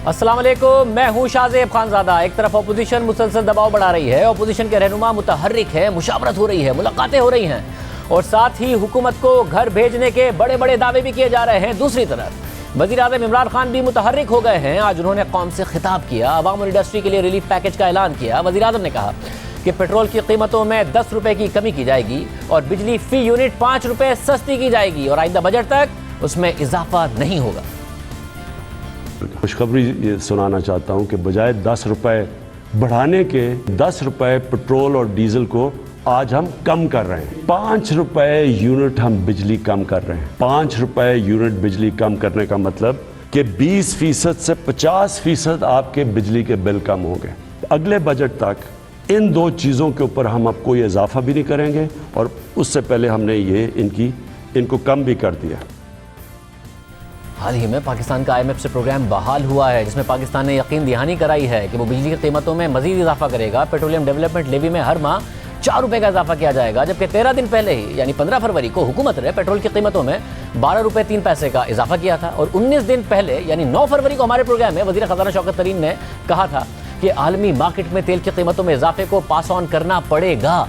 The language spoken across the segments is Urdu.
السلام علیکم، میں ہوں شاہزیب خانزادہ۔ ایک طرف اپوزیشن مسلسل دباؤ بڑھا رہی ہے، اپوزیشن کے رہنما متحرک ہے، مشاورت ہو رہی ہے، ملاقاتیں ہو رہی ہیں اور ساتھ ہی حکومت کو گھر بھیجنے کے بڑے بڑے دعوے بھی کیے جا رہے ہیں۔ دوسری طرف وزیر اعظم عمران خان بھی متحرک ہو گئے ہیں۔ آج انہوں نے قوم سے خطاب کیا، عوام اور انڈسٹری کے لیے ریلیف پیکج کا اعلان کیا۔ وزیر اعظم نے کہا کہ پیٹرول کی قیمتوں میں 10 روپے کی کمی کی جائے گی اور بجلی فی یونٹ 5 روپے سستی کی جائے گی اور آئندہ بجٹ تک اس میں اضافہ نہیں ہوگا۔ خوشخبری یہ سنانا چاہتا ہوں کہ بجائے 10 روپے بڑھانے کے 10 روپے پیٹرول اور ڈیزل کو آج ہم کم کر رہے ہیں۔ 5 روپے یونٹ ہم بجلی کم کر رہے ہیں۔ 5 روپے یونٹ بجلی کم کرنے کا مطلب کہ 20% سے 50% آپ کے بجلی کے بل کم ہوں گے۔ اگلے بجٹ تک ان دو چیزوں کے اوپر ہم اب کوئی اضافہ بھی نہیں کریں گے اور اس سے پہلے ہم نے ان کو کم بھی کر دیا۔ حال ہی میں پاکستان کا IMF سے پروگرام بحال ہوا ہے جس میں پاکستان نے یقین دہانی کرائی ہے کہ وہ بجلی کی قیمتوں میں مزید اضافہ کرے گا۔ پیٹرولیم ڈیولپمنٹ لیوی میں ہر ماہ 4 روپے کا اضافہ کیا جائے گا، جبکہ 13 دن پہلے ہی یعنی 15 فروری کو حکومت نے پیٹرول کی قیمتوں میں 12 روپے 3 پیسے کا اضافہ کیا تھا اور 19 دن پہلے یعنی 9 فروری کو ہمارے پروگرام میں وزیر خزانہ شوکت ترین نے کہا تھا کہ عالمی مارکیٹ میں تیل کی قیمتوں میں اضافے کو پاس آن کرنا پڑے گا۔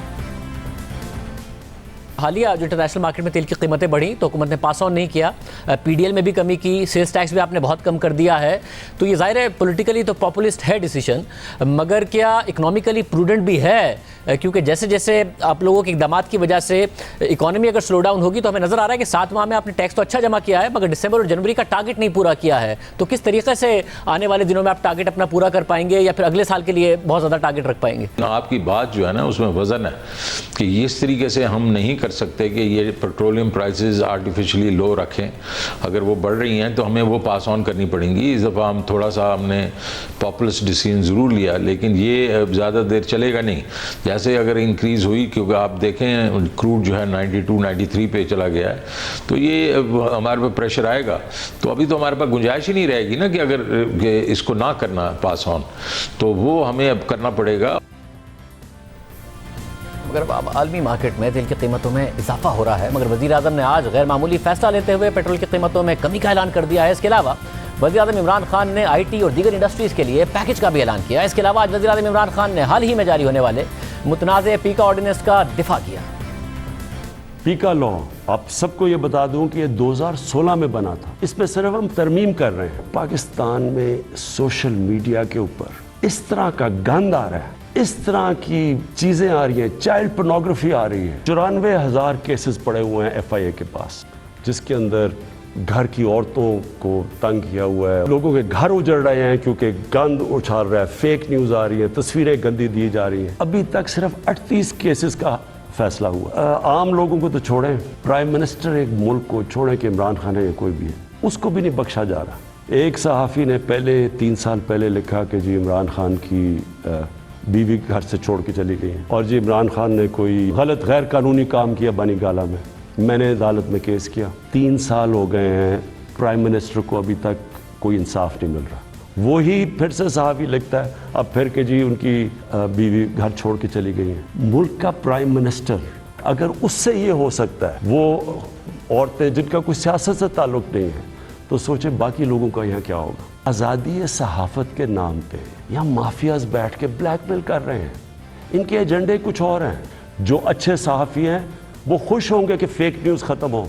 حالیہ جو انٹرنیشنل مارکیٹ میں تیل کی قیمتیں بڑھیں تو حکومت نے پاس آن نہیں کیا، PDL میں بھی کمی کی، سیلز ٹیکس بھی آپ نے بہت کم کر دیا ہے۔ تو یہ ظاہر ہے پولیٹیکلی تو پاپولسٹ ہے ڈیسیشن، مگر کیا اکنامیکلی پروڈنٹ بھی ہے؟ کیونکہ جیسے جیسے آپ لوگوں کے اقدامات کی وجہ سے اکانومی اگر سلو ڈاؤن ہوگی تو ہمیں نظر آ رہا ہے کہ 7 ماہ میں آپ نے ٹیکس تو اچھا جمع کیا ہے مگر دسمبر اور جنوری کا ٹارگٹ نہیں پورا کیا ہے، تو کس طریقے سے آنے والے دنوں میں آپ ٹارگٹ اپنا پورا کر پائیں گے یا پھر اگلے سال کے لیے بہت زیادہ ٹارگٹ رکھ پائیں گے؟ آپ کی بات جو ہے نا اس میں وزن ہے کہ اس طریقے سے ہم نہیں کر سکتے کہ یہ پیٹرولیم پرائسز آرٹیفیشلی لو رکھیں، اگر وہ بڑھ رہی ہیں تو ہمیں وہ پاس آن کرنی پڑیں گی۔ اس دفعہ ہم تھوڑا سا ہم نے پاپولسٹ ڈیسیژن ضرور لیا لیکن یہ زیادہ دیر چلے گا نہیں۔ جیسے اگر انکریز ہوئی، کیونکہ آپ دیکھیں کروڈ جو ہے 92 93 پہ چلا گیا ہے تو یہ ہمارے پہ پریشر آئے گا، تو ابھی تو ہمارے پاس گنجائش ہی نہیں رہے گی نا کہ اگر اس کو نہ کرنا پاس آن، تو وہ ہمیں اب کرنا پڑے گا۔ مگر اب عالمی مارکیٹ میں تیل کی قیمتوں میں اضافہ ہو رہا ہے، مگر وزیر اعظم نے آج غیر معمولی فیصلہ لیتے ہوئے پیٹرول کی قیمتوں میں کمی کا اعلان کر دیا ہے۔ اس کے علاوہ وزیر اعظم عمران خان نے IT اور دیگر انڈسٹریز کے لیے پیکج کا بھی اعلان کیا۔ اس کے علاوہ آج وزیر اعظم عمران خان نے حال ہی میں جاری ہونے والے متنازع پیکا آرڈیننس کا دفاع کیا۔ پیکا لا آپ سب کو یہ بتا دوں کہ یہ 2016 میں بنا تھا، اس میں صرف ہم ترمیم کر رہے ہیں۔ پاکستان میں سوشل میڈیا کے اوپر اس طرح کا گند آ رہا ہے، اس طرح کی چیزیں آ رہی ہیں، چائلڈ پورنوگرافی آ رہی ہے۔ 94,000 کیسز پڑے ہوئے ہیں FIA کے پاس، جس کے اندر گھر کی عورتوں کو تنگ کیا ہوا ہے، لوگوں کے گھر اجڑ رہے ہیں کیونکہ گند اچھال رہا ہے، فیک نیوز آ رہی ہے، تصویریں گندی دی جا رہی ہیں۔ ابھی تک صرف 38 کیسز کا فیصلہ ہوا۔ عام لوگوں کو تو چھوڑیں، پرائم منسٹر ایک ملک کو چھوڑیں کہ عمران خان ہے یا کوئی بھی ہے، اس کو بھی نہیں بخشا جا رہا۔ ایک صحافی نے 3 سال پہلے لکھا کہ جی عمران خان کی بیوی گھر سے چھوڑ کے چلی گئی ہیں اور جی عمران خان نے کوئی غلط غیر قانونی کام کیا بنی گالہ میں نے عدالت میں کیس کیا۔ 3 سال ہو گئے ہیں، پرائم منسٹر کو ابھی تک کوئی انصاف نہیں مل رہا۔ وہی پھر سے صحافی لکھتا ہے اب پھر کہ جی ان کی بیوی گھر چھوڑ کے چلی گئی ہیں۔ ملک کا پرائم منسٹر اگر اس سے یہ ہو سکتا ہے، وہ عورتیں جن کا کوئی سیاست سے تعلق نہیں ہے، تو سوچیں باقی لوگوں کا یہاں کیا ہوگا۔ آزادی صحافت کے نام پہ یہاں مافیاز بیٹھ کے بلیک میل کر رہے ہیں، ان کے ایجنڈے کچھ اور ہیں۔ جو اچھے صحافی ہیں وہ خوش ہوں گے کہ فیک نیوز ختم ہو۔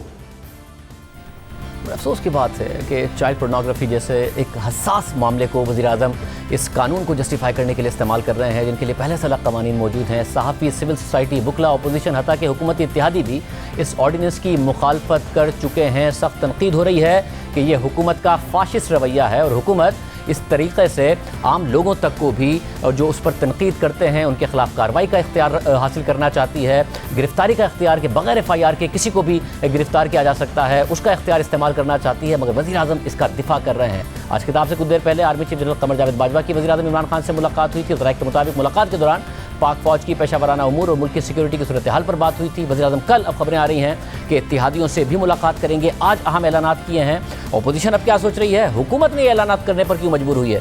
افسوس کی بات ہے کہ چائلڈ پورنوگرافی جیسے ایک حساس معاملے کو وزیر اعظم اس قانون کو جسٹیفائی کرنے کے لیے استعمال کر رہے ہیں جن کے لیے پہلے سے الگ قوانین موجود ہیں۔ صحافی، سول سوسائٹی، وکلا، اپوزیشن حتیٰ کہ حکومتی اتحادی بھی اس آرڈیننس کی مخالفت کر چکے ہیں۔ سخت تنقید ہو رہی ہے کہ یہ حکومت کا فاشسٹ رویہ ہے اور حکومت اس طریقے سے عام لوگوں تک کو بھی جو اس پر تنقید کرتے ہیں ان کے خلاف کارروائی کا اختیار حاصل کرنا چاہتی ہے، گرفتاری کا اختیار کہ بغیر FIR کے کسی کو بھی گرفتار کیا جا سکتا ہے اس کا اختیار استعمال کرنا چاہتی ہے، مگر وزیر اعظم اس کا دفاع کر رہے ہیں۔ آج خطاب سے کچھ دیر پہلے army chief general Qamar Javed Bajwa کی وزیر اعظم عمران خان سے ملاقات ہوئی تھی۔ ذرائع کے مطابق ملاقات کے دوران پاک فوج کی پیشہ ورانہ امور اور ملک کی سیکیورٹی کی صورتحال پر بات ہوئی تھی۔ وزیر اعظم کل اب خبریں آ رہی ہیں کہ اتحادیوں سے بھی ملاقات کریں گے۔ آج اہم اعلانات کیے ہیں۔ اپوزیشن اب کیا سوچ رہی ہے؟ حکومت نے یہ اعلانات کرنے پر کیوں مجبور ہوئی ہے؟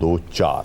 2 4।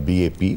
BAP,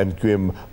MQM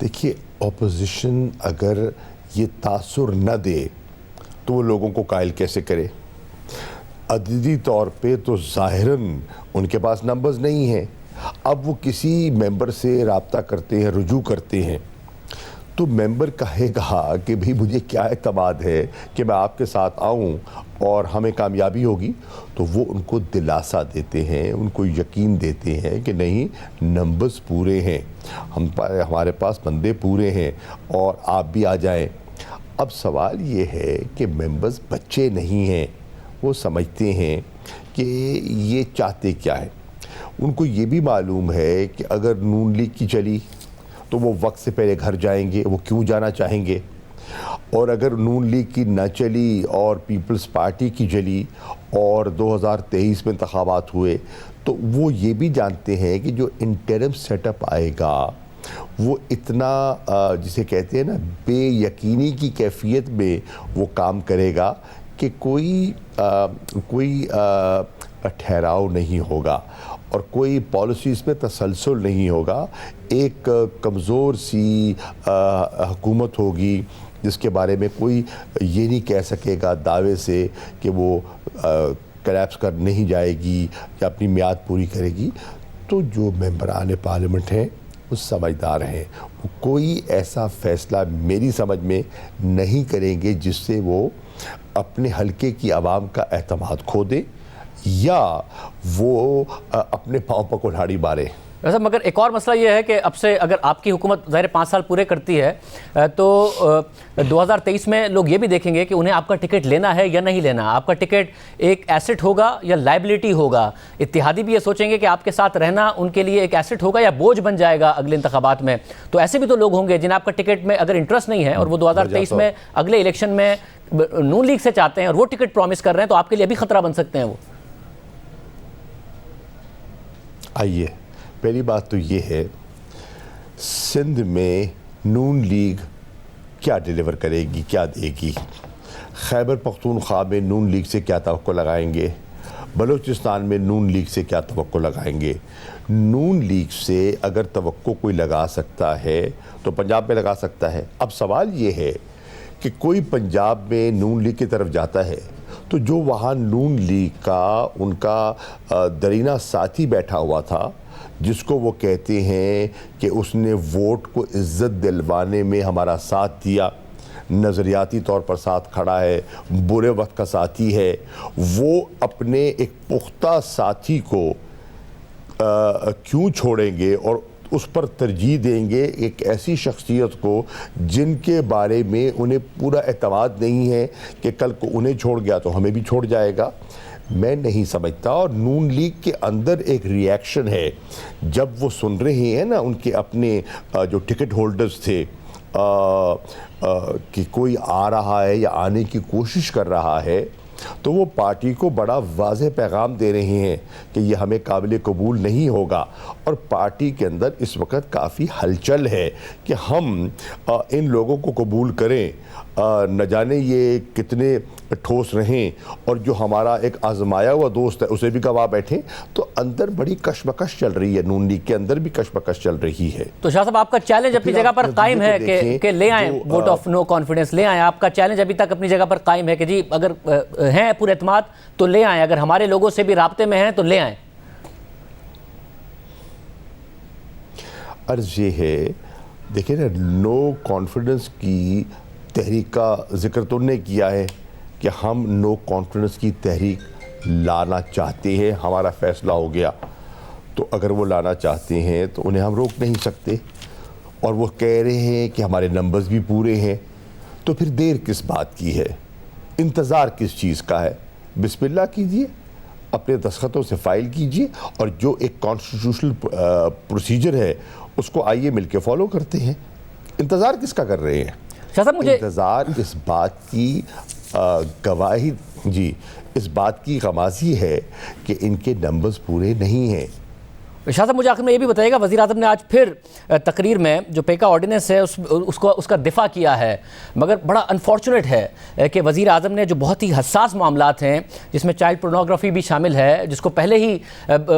دیکھیے اپوزیشن اگر یہ تاثر نہ دے تو وہ لوگوں کو قائل کیسے کرے؟ عددی طور پہ تو ظاہراً ان کے پاس نمبرز نہیں ہیں. اب وہ کسی ممبر سے رابطہ کرتے ہیں, رجوع کرتے ہیں, تو ممبر کہے گا کہ بھئی مجھے کیا اعتماد ہے کہ میں آپ کے ساتھ آؤں اور ہمیں کامیابی ہوگی. تو وہ ان کو دلاسا دیتے ہیں, ان کو یقین دیتے ہیں کہ نہیں نمبرز پورے ہیں, ہمارے پاس بندے پورے ہیں اور آپ بھی آ جائیں. اب سوال یہ ہے کہ ممبرز بچے نہیں ہیں, وہ سمجھتے ہیں کہ یہ چاہتے کیا ہے. ان کو یہ بھی معلوم ہے کہ اگر نون لیگ کی چلی تو وہ وقت سے پہلے گھر جائیں گے, وہ کیوں جانا چاہیں گے, اور اگر نون لیگ کی نہ چلی اور پیپلز پارٹی کی چلی اور 2023 میں انتخابات ہوئے تو وہ یہ بھی جانتے ہیں کہ جو انٹرم سیٹ اپ آئے گا وہ اتنا جسے کہتے ہیں نا بے یقینی کی کیفیت میں وہ کام کرے گا کہ کوئی ٹھہراؤ نہیں ہوگا اور کوئی پالیسیز میں تسلسل نہیں ہوگا. ایک کمزور سی حکومت ہوگی جس کے بارے میں کوئی یہ نہیں کہہ سکے گا دعوے سے کہ وہ کلیپس کر نہیں جائے گی یا اپنی میعاد پوری کرے گی. تو جو ممبران پارلیمنٹ ہیں وہ سمجھدار ہیں, وہ کوئی ایسا فیصلہ میری سمجھ میں نہیں کریں گے جس سے وہ اپنے حلقے کی عوام کا اعتماد کھو دیں یا وہ اپنے پاؤں پر کلہاڑی مارے. ویسے مگر ایک اور مسئلہ یہ ہے کہ اب سے اگر آپ کی حکومت ظاہر 5 سال پورے کرتی ہے تو 2023 میں لوگ یہ بھی دیکھیں گے کہ انہیں آپ کا ٹکٹ لینا ہے یا نہیں لینا. آپ کا ٹکٹ ایک ایسٹ ہوگا یا لائبلٹی ہوگا. اتحادی بھی یہ سوچیں گے کہ آپ کے ساتھ رہنا ان کے لیے ایک ایسٹ ہوگا یا بوجھ بن جائے گا اگلے انتخابات میں. تو ایسے بھی تو لوگ ہوں گے جنہیں آپ کا ٹکٹ میں اگر انٹرسٹ نہیں ہے اور وہ 2023 میں اگلے الیکشن میں نون لیگ سے چاہتے ہیں اور وہ ٹکٹ پرومس کر رہے ہیں, تو آپ کے لیے بھی خطرہ بن سکتے ہیں وہ. آئیے پہلی بات تو یہ ہے سندھ میں نون لیگ کیا ڈیلیور کرے گی, کیا دے گی. خیبر پختونخوا میں نون لیگ سے کیا توقع لگائیں گے, بلوچستان میں نون لیگ سے کیا توقع لگائیں گے. نون لیگ سے اگر توقع کوئی لگا سکتا ہے تو پنجاب میں لگا سکتا ہے. اب سوال یہ ہے کہ کوئی پنجاب میں نون لیگ کی طرف جاتا ہے تو جو وہاں نون لیگ کا ان کا درینہ ساتھی بیٹھا ہوا تھا جس کو وہ کہتے ہیں کہ اس نے ووٹ کو عزت دلوانے میں ہمارا ساتھ دیا, نظریاتی طور پر ساتھ کھڑا ہے, برے وقت کا ساتھی ہے, وہ اپنے ایک پختہ ساتھی کو کیوں چھوڑیں گے اور اس پر ترجیح دیں گے ایک ایسی شخصیت کو جن کے بارے میں انہیں پورا اعتماد نہیں ہے کہ کل کو انہیں چھوڑ گیا تو ہمیں بھی چھوڑ جائے گا. میں نہیں سمجھتا. اور نون لیگ کے اندر ایک ری ایکشن ہے جب وہ سن رہے ہیں نا ان کے اپنے جو ٹکٹ ہولڈرز تھے کہ کوئی آ رہا ہے یا آنے کی کوشش کر رہا ہے, تو وہ پارٹی کو بڑا واضح پیغام دے رہے ہیں کہ یہ ہمیں قابل قبول نہیں ہوگا. اور پارٹی کے اندر اس وقت کافی ہلچل ہے کہ ہم ان لوگوں کو قبول کریں, نہ جانے یہ کتنے ٹھوس رہیں, اور جو ہمارا ایک آزمایا ہوا دوست ہے اسے بھی گوا بیٹھیں. تو اندر بڑی کشمکش چل رہی ہے, نون لیگ کے اندر بھی کشمکش چل رہی ہے. تو شاہ صاحب آپ کا چیلنج اپنی جگہ پر قائم ہے کہ لے آئیں ووٹ آف نو کانفیڈنس, لے آئیں. آپ کا چیلنج ابھی تک اپنی جگہ پر قائم ہے کہ جی اگر ہیں پورے اعتماد تو لے آئیں, اگر ہمارے لوگوں سے بھی رابطے میں ہیں تو لے آئیں. عرض یہ ہے دیکھیں نا, نو کانفیڈنس کی تحریک کا ذکر تو نے کیا ہے کہ ہم نو کانفیڈنس کی تحریک لانا چاہتے ہیں, ہمارا فیصلہ ہو گیا. تو اگر وہ لانا چاہتے ہیں تو انہیں ہم روک نہیں سکتے. اور وہ کہہ رہے ہیں کہ ہمارے نمبرز بھی پورے ہیں, تو پھر دیر کس بات کی ہے, انتظار کس چیز کا ہے. بسم اللہ کیجئے, اپنے دستخطوں سے فائل کیجئے, اور جو ایک کانسٹیٹیوشنل پروسیجر ہے اس کو آئیے مل کے فالو کرتے ہیں. انتظار کس کا کر رہے ہیں؟ انتظار اس بات کی گواہی اس بات کی غمازی ہے کہ ان کے نمبرز پورے نہیں ہیں. شاہ صاحب مجھے آخر میں یہ بھی بتائیے گا، وزیر اعظم نے آج پھر تقریر میں جو پیکا آرڈیننس ہے اس کا دفاع کیا ہے، مگر بڑا انفارچونیٹ ہے کہ وزیر اعظم نے جو بہت ہی حساس معاملات ہیں جس میں چائلڈ پورنوگرافی بھی شامل ہے، جس کو پہلے ہی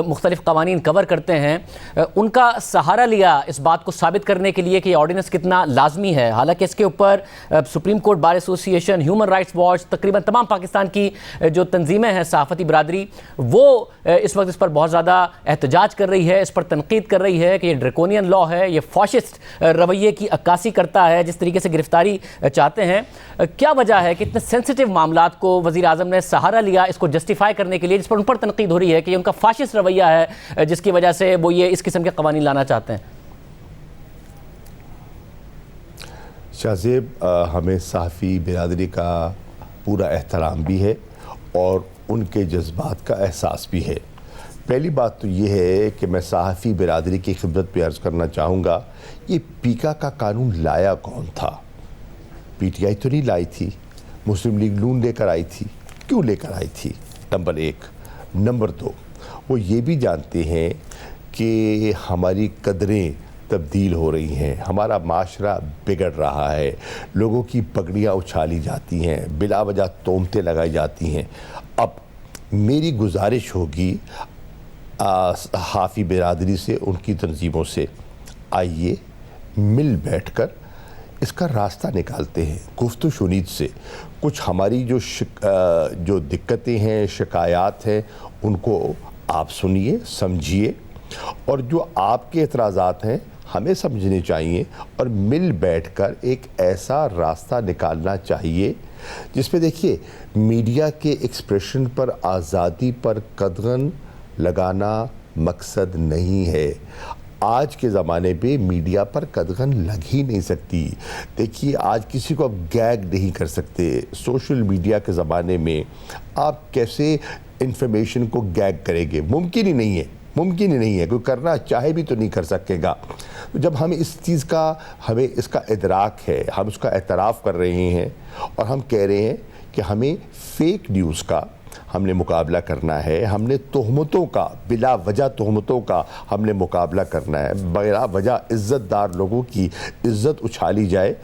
مختلف قوانین کور کرتے ہیں، ان کا سہارا لیا اس بات کو ثابت کرنے کے لیے کہ یہ آرڈیننس کتنا لازمی ہے، حالانکہ اس کے اوپر سپریم کورٹ بار ایسوسی ایشن، ہیومن رائٹس واچ، تقریباً تمام پاکستان کی جو تنظیمیں ہیں صحافتی برادری، وہ اس وقت اس پر بہت زیادہ احتجاج کر رہی ہے، اس پر تنقید کر رہی ہے کہ یہ ڈریکونین لا ہے، یہ فاشسٹ رویے کی عکاسی کرتا ہے جس طریقے سے گرفتاری چاہتے ہیں۔ کیا وجہ ہے کہ اتنے سینسٹیو معاملات کو وزیر اعظم نے سہارا لیا اس کو جسٹیفائی کرنے کے لیے، جس پر ان پر تنقید ہو رہی ہے کہ یہ ان کا فاشسٹ رویہ ہے جس کی وجہ سے وہ یہ اس قسم کے قوانین لانا چاہتے ہیں؟ شاہزیب، ہمیں صحافی برادری کا پورا احترام بھی ہے اور ان کے جذبات کا احساس بھی ہے۔ پہلی بات تو یہ ہے کہ میں صحافی برادری کی خدمت پہ عرض کرنا چاہوں گا، یہ پیکا کا قانون لایا کون تھا؟ پی ٹی آئی تو نہیں لائی تھی، مسلم لیگ نون لے کر آئی تھی۔ کیوں لے کر آئی تھی؟ نمبر 1۔ نمبر 2، وہ یہ بھی جانتے ہیں کہ ہماری قدریں تبدیل ہو رہی ہیں، ہمارا معاشرہ بگڑ رہا ہے، لوگوں کی پگڑیاں اچھالی جاتی ہیں، بلا وجہ تہمتیں لگائی جاتی ہیں۔ اب میری گزارش ہوگی صحافی برادری سے، ان کی تنظیموں سے، آئیے مل بیٹھ کر اس کا راستہ نکالتے ہیں گفت و شنید سے۔ کچھ ہماری جو دقتیں ہیں، شکایات ہیں، ان کو آپ سنیے، سمجھیے، اور جو آپ کے اعتراضات ہیں ہمیں سمجھنے چاہیے، اور مل بیٹھ کر ایک ایسا راستہ نکالنا چاہیے جس میں دیکھیے میڈیا کے ایکسپریشن پر، آزادی پر قدغن لگانا مقصد نہیں ہے۔ آج کے زمانے پہ میڈیا پر قدغن لگ ہی نہیں سکتی۔ دیکھیے آج کسی کو آپ گیگ نہیں کر سکتے۔ سوشل میڈیا کے زمانے میں آپ کیسے انفارمیشن کو گیگ کریں گے؟ ممکن ہی نہیں ہے، ممکن ہی نہیں ہے، کوئی کرنا چاہے بھی تو نہیں کر سکے گا۔ جب ہم اس چیز کا، ہمیں اس کا ادراک ہے، ہم اس کا اعتراف کر رہے ہیں اور ہم کہہ رہے ہیں کہ ہمیں فیک نیوز کا ہم نے مقابلہ کرنا ہے، ہم نے تہمتوں کا، بلا وجہ تہمتوں کا ہم نے مقابلہ کرنا ہے، بلا وجہ عزت دار لوگوں کی عزت اچھالی جائے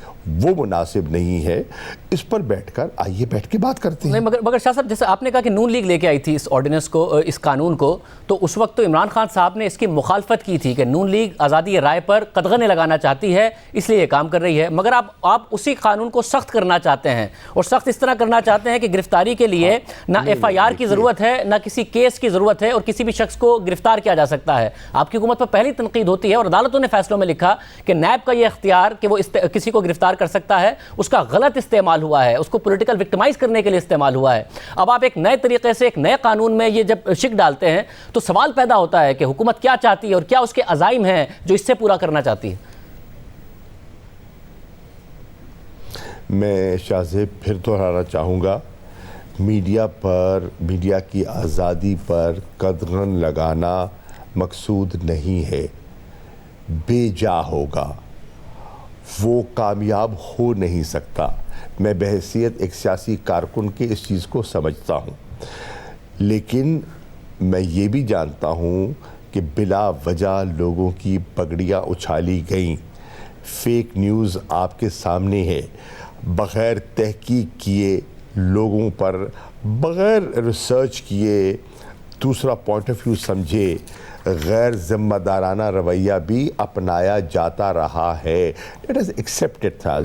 وہ مناسب نہیں ہے۔ اس پر بیٹھ کر آئیے بیٹھ کے بات کرتے ہیں۔ مگر شاہ صاحب، جیسے آپ نے کہا کہ نون لیگ لے کے آئی تھی اس آرڈیننس کو، اس قانون کو، تو اس وقت تو عمران خان صاحب نے اس کی مخالفت کی تھی کہ نون لیگ آزادی رائے پر قدغنیں لگانا چاہتی ہے، اس لیے یہ کام کر رہی ہے، مگر آپ اسی قانون کو سخت کرنا چاہتے ہیں، اور سخت اس طرح کرنا چاہتے ہیں کہ گرفتاری کے لیے نہ ایف آئی آر کی ضرورت ہے، نہ کسی کیس کی ضرورت ہے، اور کسی بھی شخص کو گرفتار کیا جا سکتا ہے۔ آپ کی حکومت پر پہلی تنقید ہوتی ہے، اور عدالتوں نے فیصلوں میں لکھا کہ نیب کا یہ اختیار کہ وہ کسی کو گرفتار کر سکتا ہے، اس کا غلط استعمال ہوا ہے، اس کو پولیٹیکل وکٹمائز کرنے کے لیے استعمال ہوا ہے۔ اب آپ ایک نئے طریقے سے ایک نئے قانون میں یہ جب شک ڈالتے ہیں تو سوال پیدا ہوتا ہے کہ حکومت کیا چاہتی ہے اور کیا اس کے عزائم ہیں جو اس سے پورا کرنا چاہتی ہے؟ میں شاہزیب پھر دہرانا چاہوں گا، میڈیا کی آزادی پر قدغن لگانا مقصود نہیں ہے، بے جا ہوگا، وہ کامیاب ہو نہیں سکتا۔ میں بحیثیت ایک سیاسی کارکن کے اس چیز کو سمجھتا ہوں، لیکن میں یہ بھی جانتا ہوں کہ بلا وجہ لوگوں کی پگڑیاں اچھالی گئیں۔ فیک نیوز آپ کے سامنے ہے، بغیر تحقیق کیے لوگوں پر، بغیر ریسرچ کیے دوسرا پوائنٹ آف ویو سمجھے غیر ذمہ دارانہ رویہ بھی اپنایا جاتا رہا ہے۔ Let us accept it تھا۔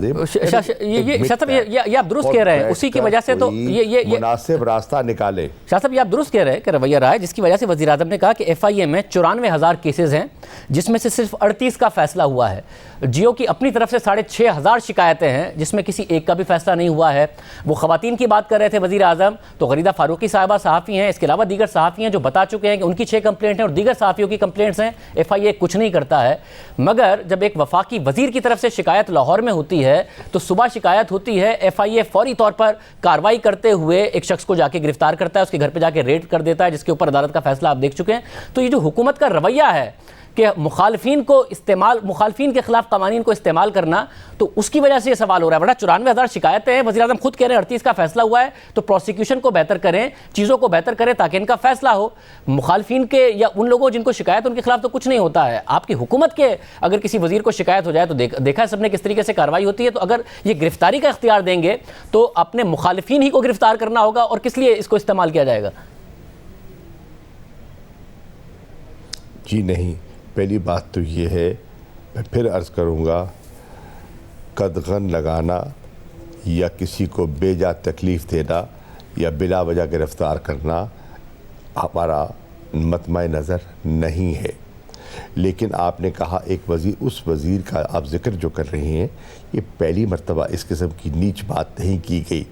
یہ آپ درست کہہ رہے ہیں، اسی کی وجہ سے تو یہ مناسب راستہ نکالے۔ شاہ صاحب، یہ آپ درست کہہ رہے ہیں کہ رویہ رہا ہے، جس کی وجہ سے وزیر اعظم نے کہا کہ ایف آئی اے میں 94,000 کیسز ہیں، جس میں سے صرف 38 کا فیصلہ ہوا ہے۔ جیو کی اپنی طرف سے 6,500 شکایتیں ہیں، جس میں کسی ایک کا بھی فیصلہ نہیں ہوا ہے۔ وہ خواتین کی بات کر رہے تھے وزیر اعظم، تو غریدہ فاروقی صاحبہ صحافی ہیں، اس کے علاوہ دیگر صحافی ہیں جو بتا چکے ہیں کہ ان کی 6 کمپلینٹ ہیں اور دیگر صحافیوں کی کمپلینٹس ہیں۔ ایف آئی اے کچھ نہیں کرتا ہے، مگر جب ایک وفاقی وزیر کی طرف سے شکایت لاہور میں ہوتی ہے تو صبح شکایت ہوتی ہے، ایف آئی اے فوری طور پر کارروائی کرتے ہوئے ایک شخص کو جا کے گرفتار کرتا ہے، اس کے گھر پہ جا کے ریڈ کر دیتا ہے، جس کے اوپر عدالت کا فیصلہ آپ دیکھ چکے ہیں۔ تو یہ جو حکومت کا رویہ ہے کہ مخالفین کے خلاف قوانین کو استعمال کرنا، تو اس کی وجہ سے یہ سوال ہو رہا ہے. بڑا 94,000 شکایتیں ہیں، وزیر اعظم خود کہہ رہے ہیں 38 کا فیصلہ ہوا ہے، تو پروسیکیوشن کو بہتر کریں، چیزوں کو بہتر کریں تاکہ ان کا فیصلہ ہو. مخالفین کے یا ان لوگوں جن کو شکایت ان کے خلاف تو کچھ نہیں ہوتا ہے. آپ کی حکومت کے اگر کسی وزیر کو شکایت ہو جائے تو دیکھا ہے سب نے کس طریقے سے کارروائی ہوتی ہے. تو اگر یہ گرفتاری کا اختیار دیں گے تو اپنے مخالفین ہی کو گرفتار کرنا ہوگا، اور کس لیے اس کو استعمال کیا جائے گا؟ جی نہیں، پہلی بات تو یہ ہے، میں پھر عرض کروں گا، قدغن لگانا یا کسی کو بے جا تکلیف دینا یا بلا وجہ گرفتار کرنا ہمارا مطمع نظر نہیں ہے. لیکن آپ نے کہا ایک وزیر، اس وزیر کا آپ ذکر جو کر رہے ہیں، یہ پہلی مرتبہ اس قسم کی نیچ بات نہیں کی گئی.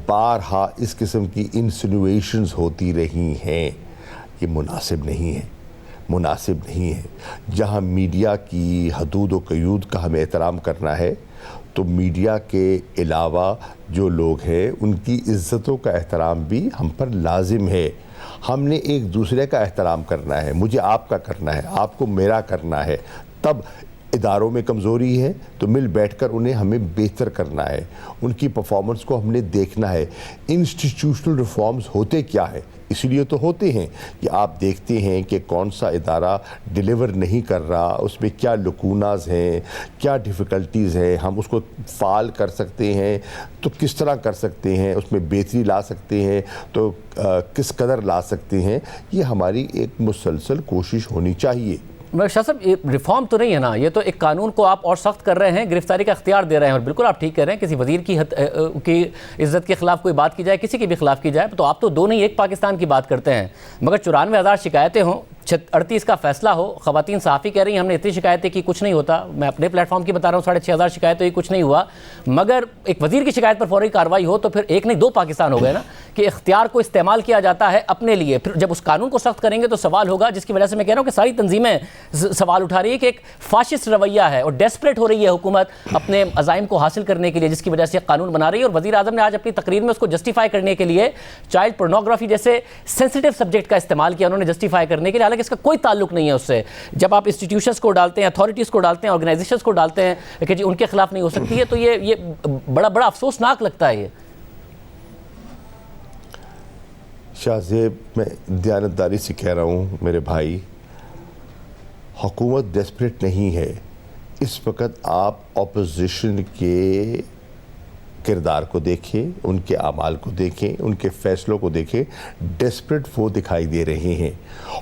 بارہا اس قسم کی انسینویشنز ہوتی رہی ہیں. یہ مناسب نہیں ہے، مناسب نہیں ہے. جہاں میڈیا کی حدود و قیود کا ہمیں احترام کرنا ہے، تو میڈیا کے علاوہ جو لوگ ہیں ان کی عزتوں کا احترام بھی ہم پر لازم ہے. ہم نے ایک دوسرے کا احترام کرنا ہے، مجھے آپ کا کرنا ہے، آپ کو میرا کرنا ہے. تب اداروں میں کمزوری ہے تو مل بیٹھ کر انہیں ہمیں بہتر کرنا ہے، ان کی پرفارمنس کو ہم نے دیکھنا ہے. انسٹیٹیوشنل ریفارمز ہوتے کیا ہے؟ اس لیے تو ہوتے ہیں کہ آپ دیکھتے ہیں کہ کون سا ادارہ ڈیلیور نہیں کر رہا، اس میں کیا لکوناز ہیں، کیا ڈیفیکلٹیز ہیں، ہم اس کو فعال کر سکتے ہیں تو کس طرح کر سکتے ہیں، اس میں بہتری لا سکتے ہیں تو کس قدر لا سکتے ہیں. یہ ہماری ایک مسلسل کوشش ہونی چاہیے. شاہ صاحب، یہ ریفارم تو نہیں ہے نا، یہ تو ایک قانون کو آپ اور سخت کر رہے ہیں، گرفتاری کا اختیار دے رہے ہیں. اور بالکل آپ ٹھیک کہہ رہے ہیں، کسی وزیر کی عزت کے خلاف کوئی بات کی جائے، کسی کی بھی خلاف کی جائے، تو آپ تو دو نہیں ایک پاکستان کی بات کرتے ہیں. مگر 94,000 شکایتیں ہوں، 38 کا فیصلہ ہو، خواتین صحافی کہہ رہی ہیں ہم نے اتنی شکایتیں کی، کچھ نہیں ہوتا. میں اپنے پلیٹ فارم کی بتا رہا ہوں، 6,500 شکایتیں ہوئی، کچھ نہیں ہوا. مگر ایک وزیر کی شکایت پر فوری کارروائی ہو تو پھر ایک نہیں دو پاکستان ہو گئے نا، کہ اختیار کو استعمال کیا جاتا ہے اپنے لیے. پھر جب اس قانون کو سخت کریں گے تو سوال ہوگا، جس کی وجہ سے میں کہہ رہا ہوں کہ ساری تنظیمیں سوال اٹھا رہی ہے کہ ایک فاشسٹ رویہ ہے اور ڈیسپریٹ ہو رہی ہے حکومت اپنے عزائم کو حاصل کرنے کے لیے، جس کی وجہ سے قانون بنا رہی ہے. اور وزیر اعظم نے آج اپنی تقریر میں اس کو جسٹیفائی کرنے کے لیے چائلڈ پورنوگرافی جیسے سینسیٹیو سبجیکٹ کا استعمال کیا، انہوں نے جسٹیفائی کرنے کے لیے، حالانکہ اس کا کوئی تعلق نہیں ہے اس سے. جب آپ انسٹیٹیوشنز کو ڈالتے ہیں، اتھارٹیز کو ڈالتے ہیں، آرگنائزیشنز کو ڈالتے ہیں کہ جی ان کے خلاف نہیں ہو سکتی ہے، تو یہ بڑا افسوسناک لگتا ہے. یہ شاہ زیب، میں دیانتداری سے کہہ رہا ہوں میرے بھائی، حکومت ڈیسپریٹ نہیں ہے. اس وقت آپ اپوزیشن کے کردار کو دیکھیں، ان کے اعمال کو دیکھیں، ان کے فیصلوں کو دیکھیں. ڈیسپریٹ وہ دکھائی دے رہے ہیں.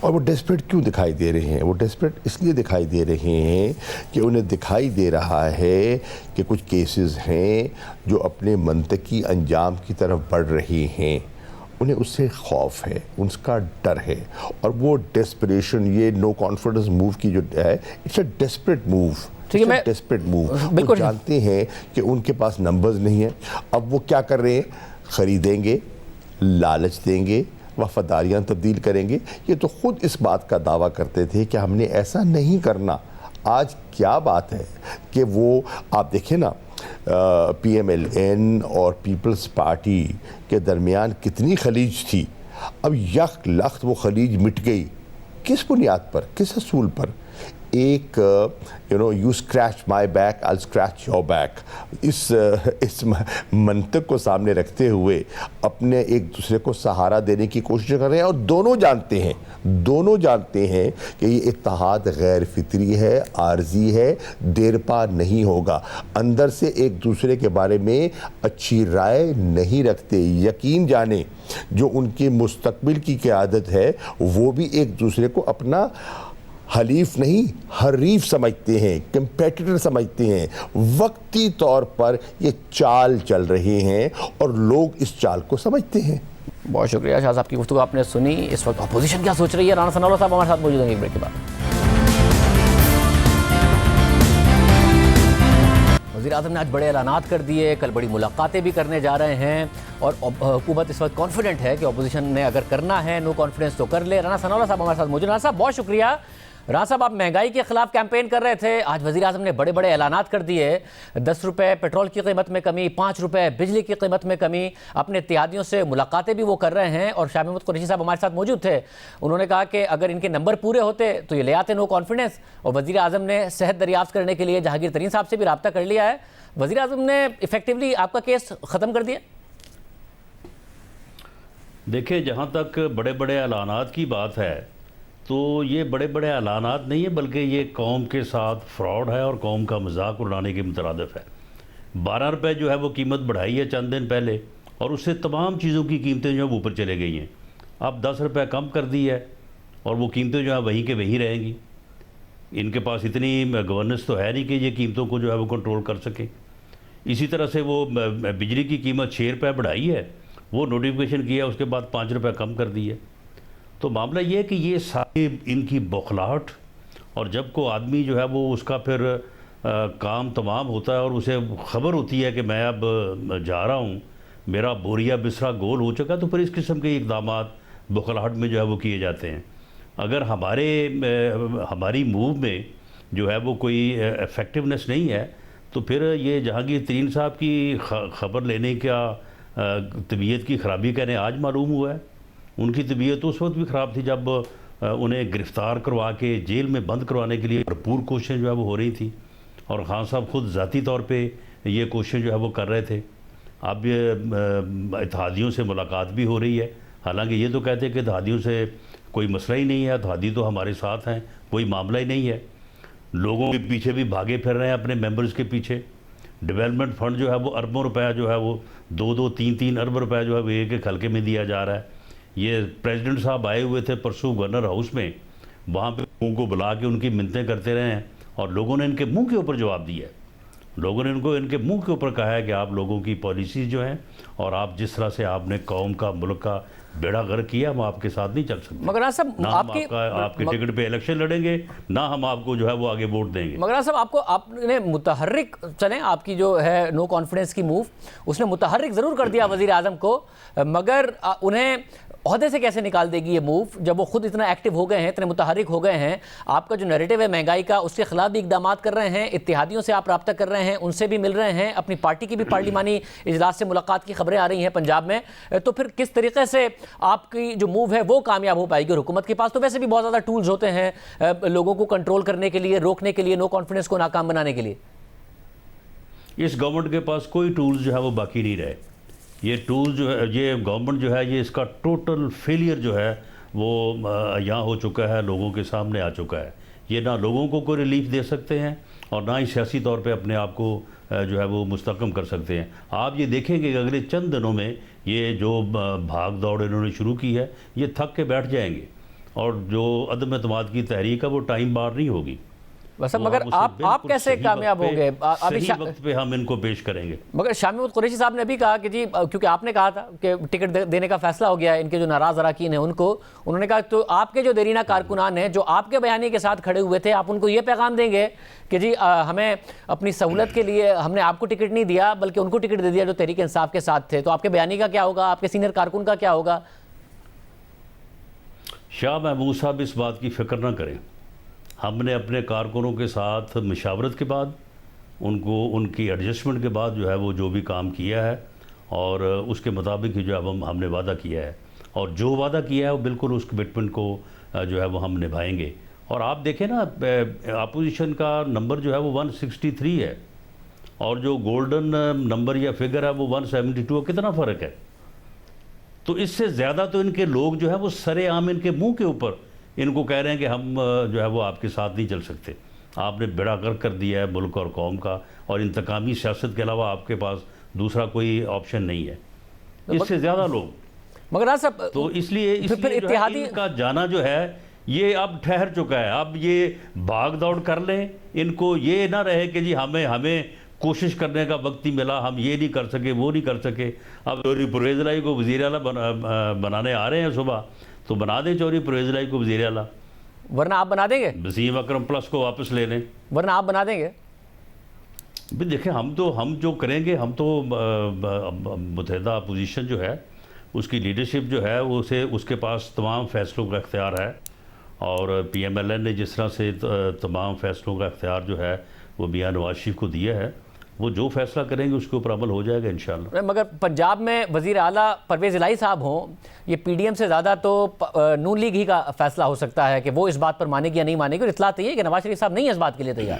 اور وہ ڈیسپریٹ کیوں دکھائی دے رہے ہیں؟ وہ ڈیسپریٹ اس لیے دکھائی دے رہے ہیں کہ انہیں دکھائی دے رہا ہے کہ کچھ کیسز ہیں جو اپنے منطقی انجام کی طرف بڑھ رہے ہیں. انہیں اس سے خوف ہے، اس کا ڈر ہے. اور وہ ڈیسپریشن، یہ نو کانفیڈنس موو کی جو ہے، it's a desperate move. Desperate move. وہ جانتے ہیں کہ ان کے پاس نمبرز نہیں ہیں. اب وہ کیا کر رہے ہیں؟ خریدیں گے، لالچ دیں گے، وفاداریاں تبدیل کریں گے. یہ تو خود اس بات کا دعویٰ کرتے تھے کہ ہم نے ایسا نہیں کرنا. آج کیا بات ہے کہ وہ آپ دیکھیں نا، پی ایم ایل این اور پیپلز پارٹی کے درمیان کتنی خلیج تھی. اب یک لخت وہ خلیج مٹ گئی. کس بنیاد پر؟ کس اصول پر؟ ایک you scratch my back I scratch your back, اس منطق کو سامنے رکھتے ہوئے اپنے ایک دوسرے کو سہارا دینے کی کوشش کر رہے ہیں. اور دونوں جانتے ہیں کہ یہ اتحاد غیر فطری ہے، عارضی ہے، دیر پا نہیں ہوگا. اندر سے ایک دوسرے کے بارے میں اچھی رائے نہیں رکھتے. یقین جانیں جو ان کے مستقبل کی قیادت ہے وہ بھی ایک دوسرے کو اپنا حلیف نہیں حریف سمجھتے ہیں، کمپیٹیٹر سمجھتے ہیں. وقتی طور پر یہ چال چل رہے ہیں اور لوگ اس چال کو سمجھتے ہیں. بہت شکریہ شاہ صاحب کی گفتگو آپ نے سنی. اس وقت اپوزیشن کیا سوچ رہی ہے؟ رانا ثناء اللہ صاحب ہمارے ساتھ موجود ہیں ایک بریک کے بعد. وزیر اعظم نے آج بڑے اعلانات کر دیے، کل بڑی ملاقاتیں بھی کرنے جا رہے ہیں، اور حکومت اس وقت کانفیڈنٹ ہے کہ اپوزیشن نے اگر کرنا ہے نو کانفیڈنس تو کر لے. رانا ثناء اللہ صاحب ہمارے ساتھ موجود ہیں. رانا صاحب بہت شکریہ. رانا صاحب آپ مہنگائی کے خلاف کیمپین کر رہے تھے، آج وزیر اعظم نے بڑے بڑے اعلانات کر دیے، 10 روپے پیٹرول کی قیمت میں کمی، 5 روپے بجلی کی قیمت میں کمی، اپنے اتحادیوں سے ملاقاتیں بھی وہ کر رہے ہیں، اور شاہ محمود قریشی صاحب ہمارے ساتھ موجود تھے، انہوں نے کہا کہ اگر ان کے نمبر پورے ہوتے تو یہ لے آتے نو کانفیڈنس، اور وزیر اعظم نے صحت دریافت کرنے کے لیے جہانگیر ترین صاحب سے بھی رابطہ کر لیا ہے۔ وزیر اعظم نے ایفیکٹولی آپ کا کیس ختم کر دیا؟ دیکھیں، جہاں تک بڑے بڑے اعلانات کی بات ہے تو یہ بڑے بڑے اعلانات نہیں ہیں، بلکہ یہ قوم کے ساتھ فراڈ ہے اور قوم کا مذاق اڑانے کے مترادف ہے۔ 12 روپے جو ہے وہ قیمت بڑھائی ہے چند دن پہلے، اور اس سے تمام چیزوں کی قیمتیں جو ہیں اوپر چلے گئی ہیں۔ اب 10 روپے کم کر دی ہے اور وہ قیمتیں جو ہیں وہیں کے وہیں رہیں گی۔ ان کے پاس اتنی گورننس تو ہے نہیں کہ یہ قیمتوں کو جو ہے وہ کنٹرول کر سکیں۔ اسی طرح سے وہ بجلی کی قیمت 6 روپے بڑھائی ہے، وہ نوٹیفیکیشن کیا، اس کے بعد 5 روپے کم کر دی ہے۔ تو معاملہ یہ ہے کہ یہ ساری ان کی بوکھلاہٹ، اور جب کو آدمی جو ہے وہ اس کا پھر کام تمام ہوتا ہے اور اسے خبر ہوتی ہے کہ میں اب جا رہا ہوں، میرا بوریا بسرا گول ہو چکا، تو پھر اس قسم کے اقدامات بوکھلاہٹ میں جو ہے وہ کیے جاتے ہیں۔ اگر ہماری موو میں جو ہے وہ کوئی ایفیکٹونیس نہیں ہے تو پھر یہ جہانگیر ترین صاحب کی خبر لینے کا طبیعت کی خرابی کہنے آج معلوم ہوا ہے۔ ان کی طبیعت اس وقت بھی خراب تھی جب انہیں گرفتار کروا کے جیل میں بند کروانے کے لیے بھرپور کوششیں جو ہے وہ ہو رہی تھی، اور خان صاحب خود ذاتی طور پہ یہ کوششیں جو ہے وہ کر رہے تھے۔ اب یہ اتحادیوں سے ملاقات بھی ہو رہی ہے، حالانکہ یہ تو کہتے ہیں کہ اتحادیوں سے کوئی مسئلہ ہی نہیں ہے، اتحادی تو ہمارے ساتھ ہیں، کوئی معاملہ ہی نہیں ہے۔ لوگوں کے پیچھے بھی بھاگے پھر رہے ہیں، اپنے ممبرز کے پیچھے۔ ڈیولپمنٹ فنڈ جو ہے وہ اربوں روپیہ جو ہے وہ 2-3 ارب روپے جو ہے وہ ایک ایک حلقے میں دیا جا رہا ہے۔ یہ پریزیڈنٹ صاحب آئے ہوئے تھے پرسوں گورنر ہاؤس میں، وہاں پہ لوگوں کو بلا کے ان کی منتیں کرتے رہے ہیں، اور لوگوں نے ان کے منہ کے اوپر جواب دیا ہے۔ لوگوں نے ان کے منہ کے اوپر کہا ہے کہ آپ لوگوں کی پالیسیز جو ہیں اور آپ جس طرح سے آپ نے قوم کا ملک کا بیڑا غرق کیا، ہم آپ کے ساتھ نہیں چل سکتے۔ مگر صاحب نہ ہم آپ کے ٹکٹ پہ الیکشن لڑیں گے، نہ ہم آپ کو جو ہے وہ آگے ووٹ دیں گے۔ مگر صاحب آپ نے متحرک چلیں، آپ کی جو ہے نو کانفیڈنس کی موو، اس نے متحرک ضرور کر دیا وزیر اعظم کو، مگر انہیں عہدے سے کیسے نکال دے گی یہ موو جب وہ خود اتنا ایکٹیو ہو گئے ہیں، اتنے متحرک ہو گئے ہیں؟ آپ کا جو نیریٹو ہے مہنگائی کا، اس کے خلاف بھی اقدامات کر رہے ہیں، اتحادیوں سے آپ رابطہ کر رہے ہیں، ان سے بھی مل رہے ہیں، اپنی پارٹی کی بھی پارلیمانی اجلاس سے ملاقات کی خبریں آ رہی ہیں پنجاب میں، تو پھر کس طریقے سے آپ کی جو موو ہے وہ کامیاب ہو پائے گی؟ حکومت کے پاس تو ویسے بھی بہت زیادہ ٹولز ہوتے ہیں لوگوں کو کنٹرول کرنے کے لیے، روکنے کے لیے، نو کانفیڈنس کو ناکام بنانے کے لیے۔ اس گورنمنٹ کے پاس کوئی ٹولز جو ہے وہ باقی نہیں رہے۔ یہ ٹول جو ہے، یہ گورنمنٹ جو ہے، یہ اس کا ٹوٹل فیلئر جو ہے وہ یہاں ہو چکا ہے، لوگوں کے سامنے آ چکا ہے۔ یہ نہ لوگوں کو کوئی ریلیف دے سکتے ہیں اور نہ ہی سیاسی طور پہ اپنے آپ کو جو ہے وہ مستحکم کر سکتے ہیں۔ آپ یہ دیکھیں کہ اگلے چند دنوں میں یہ جو بھاگ دوڑ انہوں نے شروع کی ہے، یہ تھک کے بیٹھ جائیں گے، اور جو عدم اعتماد کی تحریک ہے وہ ٹائم بار نہیں ہوگی۔ بس مگر آپ کیسے کامیاب ہوں گے؟ صحیح وقت پہ ہم ان کو پیش کریں گے۔ مگر شاہ محمود قریشی صاحب نے بھی کہا کہ جی، کیونکہ آپ نے کہا تھا کہ ٹکٹ دینے کا فیصلہ ہو گیا ہے ان کے جو ناراض اراکین ہیں ان کو، انہوں نے کہا تو آپ کے جو دیرینہ کارکنان ہیں جو آپ کے بیانیے کے ساتھ کھڑے ہوئے تھے، آپ ان کو یہ پیغام دیں گے کہ جی ہمیں اپنی سہولت کے لیے ہم نے آپ کو ٹکٹ نہیں دیا بلکہ ان کو ٹکٹ دے دیا جو تحریک انصاف کے ساتھ تھے، تو آپ کے بیانیے کا کیا ہوگا؟ آپ کے سینئر کارکن کا کیا ہوگا؟ شاہ محمود صاحب اس بات کی فکر نہ کریں۔ ہم نے اپنے کارکنوں کے ساتھ مشاورت کے بعد، ان کی ایڈجسٹمنٹ کے بعد جو ہے وہ جو بھی کام کیا ہے، اور اس کے مطابق ہی جو ہے ہم نے وعدہ کیا ہے، اور جو وعدہ کیا ہے وہ بالکل اس کمٹمنٹ کو جو ہے وہ ہم نبھائیں گے۔ اور آپ دیکھیں نا، اپوزیشن کا نمبر جو ہے وہ 163 ہے، اور جو گولڈن نمبر یا فگر ہے وہ 172، کتنا فرق ہے؟ تو اس سے زیادہ تو ان کے لوگ جو ہے وہ سرے عام ان کے منہ کے اوپر ان کو کہہ رہے ہیں کہ ہم جو ہے وہ آپ کے ساتھ نہیں چل سکتے، آپ نے بیڑا غرق کر دیا ہے ملک اور قوم کا، اور انتقامی سیاست کے علاوہ آپ کے پاس دوسرا کوئی آپشن نہیں ہے۔ اس سے زیادہ لوگ، مگر صاحب تو اس لیے اتحادی کا جانا جو ہے یہ اب ٹھہر چکا ہے۔ اب یہ بھاگ دوڑ کر لیں، ان کو یہ نہ رہے کہ جی ہمیں کوشش کرنے کا وقت ہی ملا، ہم یہ نہیں کر سکے، وہ نہیں کر سکے۔ اب چوری پرویز الہی کو وزیر اعلیٰ بنانے آ رہے ہیں صبح، تو بنا دیں چوری پرویز الہی کو وزیر اعلیٰ، ورنہ آپ بنا دیں گے؟ وسیم اکرم پلس کو واپس لے لیں، ورنہ آپ بنا دیں گے؟ بھی دیکھیں، ہم جو کریں گے، ہم تو متحدہ اپوزیشن جو ہے اس کی لیڈرشپ جو ہے اس کے پاس تمام فیصلوں کا اختیار ہے، اور پی ایم ایل این نے جس طرح سے تمام فیصلوں کا اختیار جو ہے وہ میاں نواز شریف کو دیا ہے، وہ جو فیصلہ کریں گے اس کے اوپر عمل ہو جائے گا انشاءاللہ۔ مگر پنجاب میں وزیر اعلیٰ پرویز الہی صاحب ہوں، یہ پی ڈی ایم سے زیادہ تو نون لیگ ہی کا فیصلہ ہو سکتا ہے کہ وہ اس بات پر مانے گی یا نہیں مانے گی، اور اطلاع تو یہ ہے کہ نواز شریف صاحب نہیں ہے اس بات کے لیے تیار۔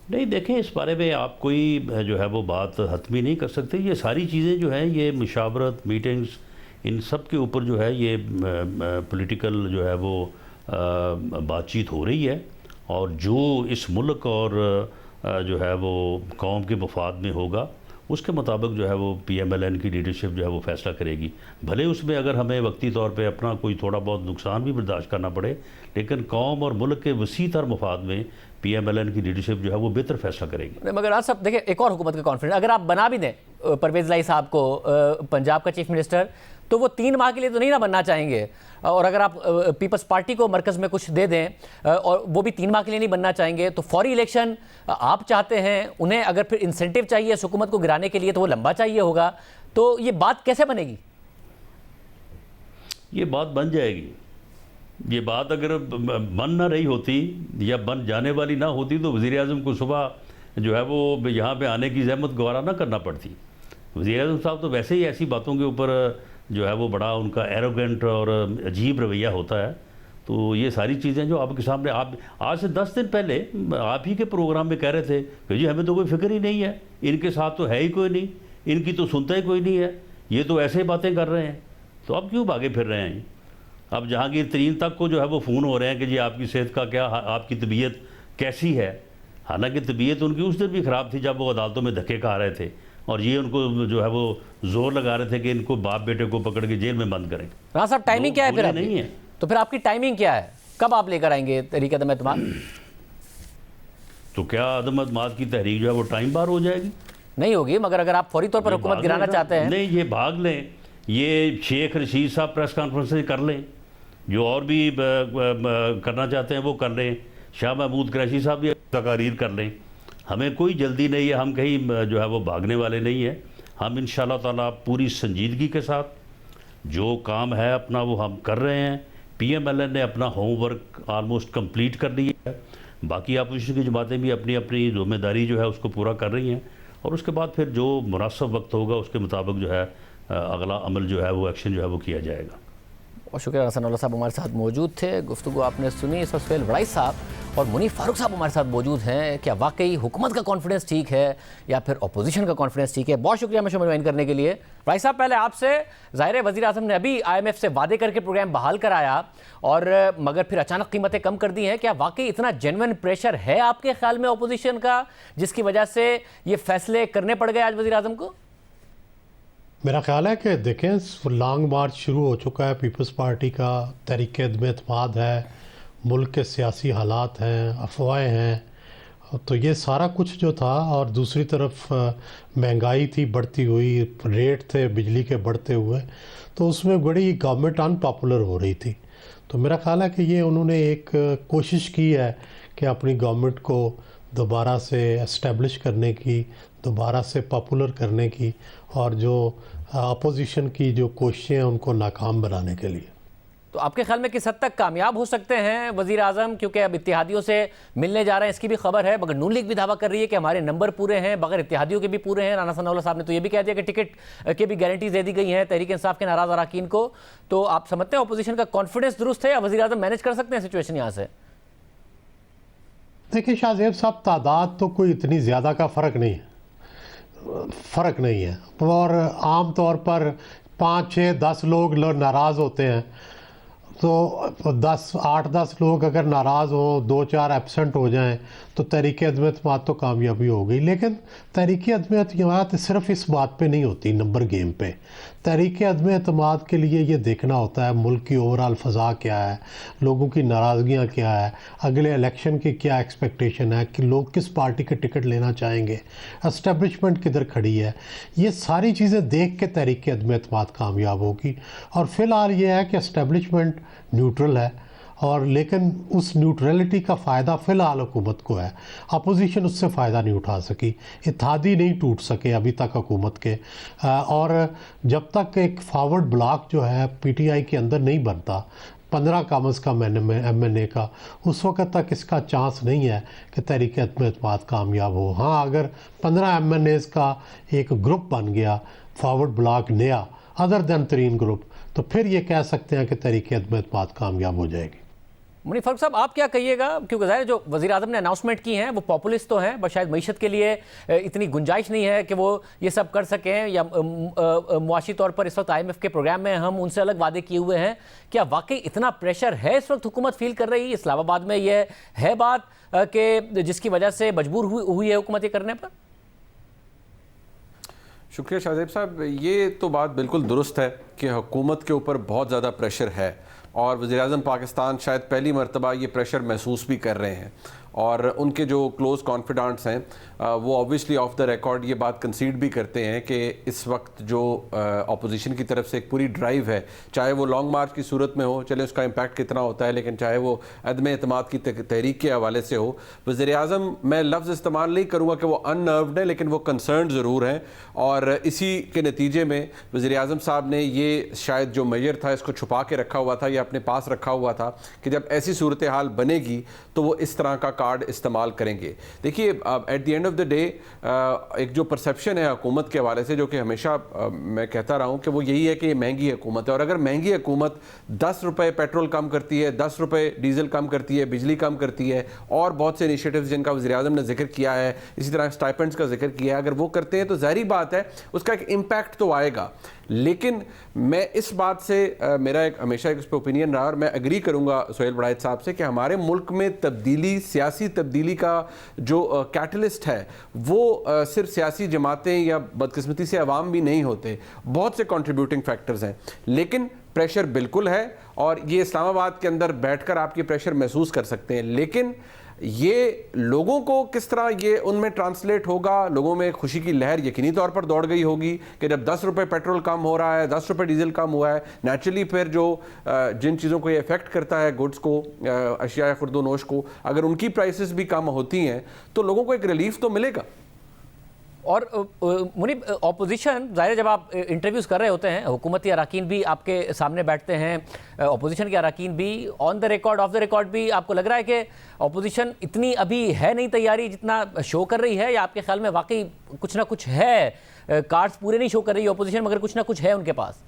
نہیں دیکھیں، اس بارے میں آپ کوئی جو ہے وہ بات حتمی نہیں کر سکتے، یہ ساری چیزیں جو ہیں یہ مشاورت، میٹنگز، ان سب کے اوپر جو ہے یہ پولیٹیکل جو ہے وہ بات چیت ہو رہی ہے، اور جو اس ملک اور جو ہے وہ قوم کے مفاد میں ہوگا اس کے مطابق جو ہے وہ پی ایم ایل این کی لیڈرشپ جو ہے وہ فیصلہ کرے گی، بھلے اس میں اگر ہمیں وقتی طور پہ اپنا کوئی تھوڑا بہت نقصان بھی برداشت کرنا پڑے، لیکن قوم اور ملک کے وسیع تر مفاد میں پی ایم ایل این کی لیڈرشپ جو ہے وہ بہتر فیصلہ کرے گی۔ مگر آج صاحب دیکھیں، ایک اور حکومت کا کانفیڈنس اگر آپ بنا بھی دیں پرویز الہی صاحب کو پنجاب کا چیف منسٹر، تو وہ 3 ماہ کے لیے تو نہیں نہ بننا چاہیں گے، اور اگر آپ پیپلز پارٹی کو مرکز میں کچھ دے دیں اور وہ بھی 3 ماہ کے لیے نہیں بننا چاہیں گے، تو فوری الیکشن آپ چاہتے ہیں، انہیں اگر پھر انسینٹیو چاہیے اس حکومت کو گرانے کے لیے تو وہ لمبا چاہیے ہوگا، تو یہ بات کیسے بنے گی؟ یہ بات بن جائے گی، یہ بات اگر بن نہ رہی ہوتی یا بن جانے والی نہ ہوتی تو وزیر اعظم کو صبح جو ہے وہ یہاں پہ آنے کی زحمت گوارا نہ کرنا پڑتی۔ وزیر اعظم صاحب تو ویسے ہی ایسی باتوں کے اوپر جو ہے وہ بڑا ان کا ایروگنٹ اور عجیب رویہ ہوتا ہے، تو یہ ساری چیزیں جو آپ کے سامنے، آپ آج سے 10 دن پہلے آپ ہی کے پروگرام میں کہہ رہے تھے کہ جی ہمیں تو کوئی فکر ہی نہیں ہے، ان کے ساتھ تو ہے ہی کوئی نہیں، ان کی تو سنتا ہی کوئی نہیں ہے، یہ تو ایسے ہی باتیں کر رہے ہیں، تو اب کیوں بھاگے پھر رہے ہیں؟ اب جہانگیر ترین تک کو جو ہے وہ فون ہو رہے ہیں کہ جی آپ کی صحت کا کیا، آپ کی طبیعت کیسی ہے، حالانکہ طبیعت ان کی اس دن بھی خراب تھی جب وہ عدالتوں میں دھکے کھا رہے تھے، اور یہ ان کو جو ہے وہ زور لگا رہے تھے کہ ان کو باپ بیٹے کو پکڑ کے جیل میں بند کریں۔ رانا صاحب ٹائمنگ کیا ہے پھر نہیں آپ ہے، تو پھر آپ کی ٹائمنگ کیا ہے؟ کب آپ لے کر آئیں گے تحریک عدم اعتماد؟ تو کیا عدم اعتماد کی تحریک جو ہے وہ ٹائم بار ہو جائے گی؟ نہیں ہوگی، مگر اگر آپ فوری طور پر حکومت گرانا چاہتے ہیں۔ نہیں، یہ بھاگ لیں، یہ شیخ رشید صاحب پریس کانفرنس کر لیں، جو اور بھی کرنا چاہتے ہیں وہ کر لیں، شاہ محمود قریشی صاحب بھی تقاریر کر لیں، ہمیں کوئی جلدی نہیں ہے، ہم کہیں جو ہے وہ بھاگنے والے نہیں ہیں، ہم انشاءاللہ تعالیٰ پوری سنجیدگی کے ساتھ جو کام ہے اپنا وہ ہم کر رہے ہیں۔ پی ایم ایل این نے اپنا ہوم ورک آلموسٹ کمپلیٹ کر لیا ہے، باقی اپوزیشن کی جماعتیں بھی اپنی اپنی ذمہ داری جو ہے اس کو پورا کر رہی ہیں، اور اس کے بعد پھر جو مناسب وقت ہوگا اس کے مطابق جو ہے اگلا عمل جو ہے وہ ایکشن جو ہے وہ کیا جائے گا۔ اور شکریہ حسن اللہ صاحب ہمارے ساتھ موجود تھے، گفتگو آپ نے سنی۔ اس وقت سہیل وڑائی صاحب اور منیف فاروق صاحب ہمارے ساتھ موجود ہیں، کیا واقعی حکومت کا کانفیڈنس ٹھیک ہے یا پھر اپوزیشن کا کانفیڈنس ٹھیک ہے؟ بہت شکریہ ہمیں جوائن کرنے کے لیے۔ وڑائی صاحب، پہلے آپ سے، ظاہر ہے وزیر اعظم نے ابھی آئی ایم ایف سے وعدے کر کے پروگرام بحال کرایا اور مگر پھر اچانک قیمتیں کم کر دی ہیں، کیا واقعی اتنا جینوئن پریشر ہے آپ کے خیال میں اپوزیشن کا جس کی وجہ سے یہ فیصلے کرنے پڑ گئے آج وزیر اعظم کو؟ میرا خیال ہے کہ دیکھیں لانگ مارچ شروع ہو چکا ہے پیپلز پارٹی کا، تحریک عدم اعتماد ہے، ملک کے سیاسی حالات ہیں، افواہیں ہیں، تو یہ سارا کچھ جو تھا، اور دوسری طرف مہنگائی تھی بڑھتی ہوئی، ریٹ تھے بجلی کے بڑھتے ہوئے، تو اس میں بڑی گورنمنٹ ان پاپولر ہو رہی تھی۔ تو میرا خیال ہے کہ یہ انہوں نے ایک کوشش کی ہے کہ اپنی گورنمنٹ کو دوبارہ سے اسٹیبلش کرنے کی، دوبارہ سے پاپولر کرنے کی، اور جو اپوزیشن کی جو کوششیں ہیں ان کو ناکام بنانے کے لیے۔ تو آپ کے خیال میں کس حد تک کامیاب ہو سکتے ہیں وزیر اعظم؟ کیونکہ اب اتحادیوں سے ملنے جا رہے ہیں، اس کی بھی خبر ہے، مگر نون لیگ بھی دعویٰ کر رہی ہے کہ ہمارے نمبر پورے ہیں، بغیر اتحادیوں کے بھی پورے ہیں۔ رانا ثناء اللہ صاحب نے تو یہ بھی کہہ دیا کہ ٹکٹ کے بھی گارنٹیز دے دی گئی ہیں تحریک انصاف کے ناراض اراکین کو۔ تو آپ سمجھتے ہیں اپوزیشن کا کانفیڈنس درست ہے یا وزیر اعظم مینیج کر سکتے ہیں سچویشن یہاں سے؟ دیکھیں شاہ زیب صاحب، تعداد تو کوئی اتنی زیادہ کا فرق نہیں ہے، اور عام طور پر 5 6 10 لوگ ناراض ہوتے ہیں، تو 8 10 لوگ اگر ناراض ہوں، 2 4 ایبسنٹ ہو جائیں تو تحریک عدم اعتماد تو کامیابی ہو گئی۔ لیکن تحریک عدم اعتماد صرف اس بات پہ نہیں ہوتی، نمبر گیم پہ۔ تحریک عدم اعتماد کے لیے یہ دیکھنا ہوتا ہے ملک کی اوورآل فضا کیا ہے، لوگوں کی ناراضگیاں کیا ہے، اگلے الیکشن کی کیا ایکسپیکٹیشن ہے کہ لوگ کس پارٹی کے ٹکٹ لینا چاہیں گے، اسٹیبلشمنٹ کدھر کھڑی ہے، یہ ساری چیزیں دیکھ کے تحریک عدم اعتماد کامیاب ہوگی۔ اور فی الحال یہ ہے کہ اسٹیبلشمنٹ نیوٹرل ہے، اور لیکن اس نیوٹرلٹی کا فائدہ فی الحال حکومت کو ہے. اپوزیشن اس سے فائدہ نہیں اٹھا سکی, اتحادی نہیں ٹوٹ سکے ابھی تک حکومت کے, اور جب تک ایک فارورڈ بلاک جو ہے پی ٹی آئی کے اندر نہیں بنتا 15 کم از کم ایم این اے کا, اس وقت تک اس کا چانس نہیں ہے کہ تحریک عدم اعتماد کامیاب ہو. ہاں اگر 15 ایم این ایز کا ایک گروپ بن گیا فارورڈ بلاک نیا ادر دین ترین گروپ, تو پھر یہ کہہ سکتے ہیں کہ تحریک عدم اعتماد کامیاب ہو جائے گی. منیب فاروق صاحب آپ کیا کہیے گا, کیونکہ ظاہر جو وزیر اعظم نے اناؤنسمنٹ کی ہیں وہ پاپولسٹ تو ہیں, بس شاید معیشت کے لیے اتنی گنجائش نہیں ہے کہ وہ یہ سب کر سکیں, یا معاشی طور پر اس وقت آئی ایم ایف کے پروگرام میں ہم ان سے الگ وعدے کیے ہوئے ہیں. کیا واقعی اتنا پریشر ہے اس وقت حکومت فیل کر رہی ہے اسلام آباد میں, یہ ہے بات کہ جس کی وجہ سے مجبور ہوئی ہے حکومت یہ کرنے پر؟ شکریہ شاہزیب صاحب, یہ تو بات بالکل درست ہے کہ حکومت کے اوپر بہت زیادہ پریشر ہے, اور وزیراعظم پاکستان شاید پہلی مرتبہ یہ پریشر محسوس بھی کر رہے ہیں, اور ان کے جو کلوز کانفیڈنٹس ہیں وہ آبویسلی آف دا ریکارڈ یہ بات کنسیڈ بھی کرتے ہیں کہ اس وقت جو اپوزیشن کی طرف سے ایک پوری ڈرائیو ہے, چاہے وہ لانگ مارچ کی صورت میں ہو, چلے اس کا امپیکٹ کتنا ہوتا ہے, لیکن چاہے وہ عدم اعتماد کی تحریک کے حوالے سے ہو, وزیر اعظم میں لفظ استعمال نہیں کروں گا کہ وہ ان نروڈ ہیں, لیکن وہ کنسرنڈ ضرور ہیں, اور اسی کے نتیجے میں وزیر اعظم صاحب نے یہ شاید جو میجر تھا اس کو چھپا کے رکھا ہوا تھا یا اپنے پاس رکھا ہوا تھا کہ جب ایسی صورتحال بنے گی تو وہ اس طرح کا کارڈ استعمال کریں گے. دیکھیے at the end of the day ایک جو پرسیپشن ہے حکومت کے حوالے سے, جو کہ ہمیشہ میں کہتا رہا ہوں کہ وہ یہی ہے کہ یہ مہنگی حکومت ہے, اور اگر مہنگی حکومت 10 روپے پیٹرول کم کرتی ہے, 10 روپے ڈیزل کم کرتی ہے, بجلی کم کرتی ہے, اور بہت سے انیشیٹیوز جن کا وزیر اعظم نے ذکر کیا ہے, اسی طرح اسٹائپنڈس کا ذکر کیا ہے, اگر وہ کرتے ہیں تو ظاہری بات ہے اس کا ایک امپیکٹ تو آئے گا. لیکن میں اس بات سے میرا ایک ہمیشہ اس پہ اوپینین رہا, اور میں اگری کروں گا سہیل بڑائچ صاحب سے, کہ ہمارے ملک میں تبدیلی, سیاسی تبدیلی کا جو کیٹلسٹ ہے وہ صرف سیاسی جماعتیں یا بدقسمتی سے عوام بھی نہیں ہوتے, بہت سے کنٹریبیوٹنگ فیکٹرز ہیں, لیکن پریشر بالکل ہے, اور یہ اسلام آباد کے اندر بیٹھ کر آپ کی پریشر محسوس کر سکتے ہیں, لیکن یہ لوگوں کو کس طرح یہ ان میں ٹرانسلیٹ ہوگا, لوگوں میں خوشی کی لہر یقینی طور پر دوڑ گئی ہوگی کہ جب 10 روپے پیٹرول کم ہو رہا ہے, 10 روپے ڈیزل کم ہوا ہے, نیچرلی پھر جو جن چیزوں کو یہ افیکٹ کرتا ہے, گڈز کو, اشیاء خرد و نوش کو, اگر ان کی پرائسز بھی کم ہوتی ہیں تو لوگوں کو ایک ریلیف تو ملے گا. اور منیب اپوزیشن ظاہر ہے جب آپ انٹرویوز کر رہے ہوتے ہیں, حکومتی اراکین بھی آپ کے سامنے بیٹھتے ہیں, اپوزیشن کے اراکین بھی, on the record off the record بھی, آپ کو لگ رہا ہے کہ اپوزیشن اتنی ابھی ہے نہیں تیاری جتنا شو کر رہی ہے, یا آپ کے خیال میں واقعی کچھ نہ کچھ ہے, کارڈز پورے نہیں شو کر رہی ہے اپوزیشن مگر کچھ نہ کچھ ہے ان کے پاس؟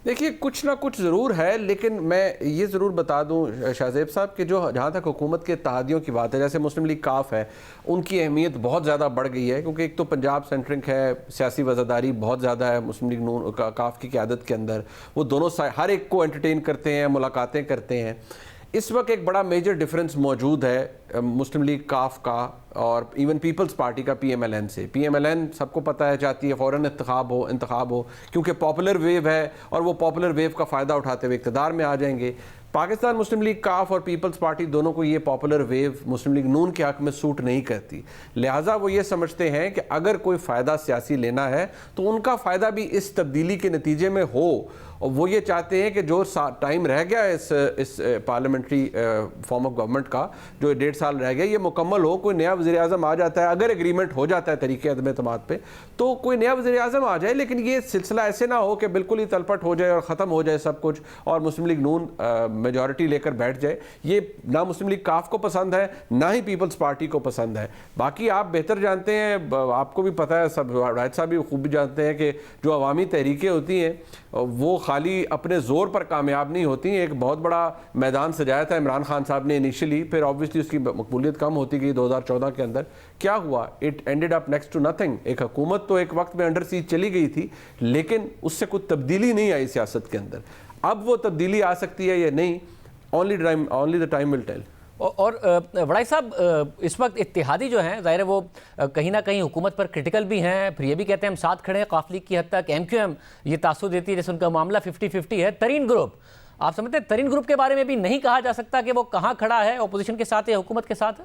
دیکھیے کچھ نہ کچھ ضرور ہے, لیکن میں یہ ضرور بتا دوں شاہزیب صاحب کہ جو جہاں تک حکومت کے اتحادیوں کی بات ہے, جیسے مسلم لیگ کاف ہے, ان کی اہمیت بہت زیادہ بڑھ گئی ہے, کیونکہ ایک تو پنجاب سینٹرنگ ہے, سیاسی وزاداری بہت زیادہ ہے مسلم لیگ نون کاف کی قیادت کے اندر, وہ دونوں ہر ایک کو انٹرٹین کرتے ہیں, ملاقاتیں کرتے ہیں. اس وقت ایک بڑا میجر ڈیفرنس موجود ہے مسلم لیگ کاف کا اور ایون پیپلز پارٹی کا پی ایم ایل این سے. پی ایم ایل این سب کو پتہ ہے چاہتی ہے فوراً انتخاب ہو کیونکہ پاپولر ویو ہے, اور وہ پاپولر ویو کا فائدہ اٹھاتے ہوئے اقتدار میں آ جائیں گے. پاکستان مسلم لیگ کاف اور پیپلز پارٹی دونوں کو یہ پاپولر ویو مسلم لیگ نون کے حق میں سوٹ نہیں کرتی, لہٰذا وہ یہ سمجھتے ہیں کہ اگر کوئی فائدہ سیاسی لینا ہے تو ان کا فائدہ بھی اس تبدیلی کے نتیجے میں ہو, اور وہ یہ چاہتے ہیں کہ جو ٹائم رہ گیا اس پارلیمنٹری فارم آف گورنمنٹ کا, جو 1.5 سال رہ گیا, یہ مکمل ہو, کوئی نیا وزیر اعظم آ جاتا ہے, اگر ایگریمنٹ ہو جاتا ہے طریقے عدم اعتماد پہ تو کوئی نیا وزیر اعظم آ جائے, لیکن یہ سلسلہ ایسے نہ ہو کہ بالکل ہی تلپٹ ہو جائے اور ختم ہو جائے سب کچھ, اور مسلم لیگ نون میجورٹی لے کر بیٹھ جائے. یہ نہ مسلم لیگ کاف کو پسند ہے, نہ ہی پیپلز پارٹی کو پسند ہے. باقی آپ بہتر جانتے ہیں, آپ کو بھی پتہ ہے, سب راہد صاحب بھی خوب بھی جانتے ہیں کہ جو عوامی تحریکیں ہوتی ہیں وہ خالی اپنے زور پر کامیاب نہیں ہوتی ہیں. ایک بہت بڑا میدان سجایا تھا عمران خان صاحب نے انیشلی, پھر آبویسلی اس کی مقبولیت کم ہوتی گئی 2014 کے اندر. کیا ہوا؟ It ended up next to nothing. ایک حکومت تو ایک وقت میں انڈر سیج چلی گئی تھی, لیکن اس سے کوئی تبدیلی نہیں آئی سیاست کے اندر. اب وہ تبدیلی آ سکتی ہے یا نہیں, only the time will tell. اور وڑائی صاحب اس وقت اتحادی جو ہیں ظاہر ہے وہ کہیں نہ کہیں حکومت پر کرٹیکل بھی ہیں, پھر یہ بھی کہتے ہیں ہم ساتھ کھڑے ہیں قاف لیگ کی حد تک. ایم کیو ایم یہ تاثر دیتی ہے جیسے ان کا معاملہ 50-50 ہے. ترین گروپ, آپ سمجھتے ہیں ترین گروپ کے بارے میں بھی نہیں کہا جا سکتا کہ وہ کہاں کھڑا ہے, اپوزیشن کے ساتھ یا حکومت کے ساتھ ہے؟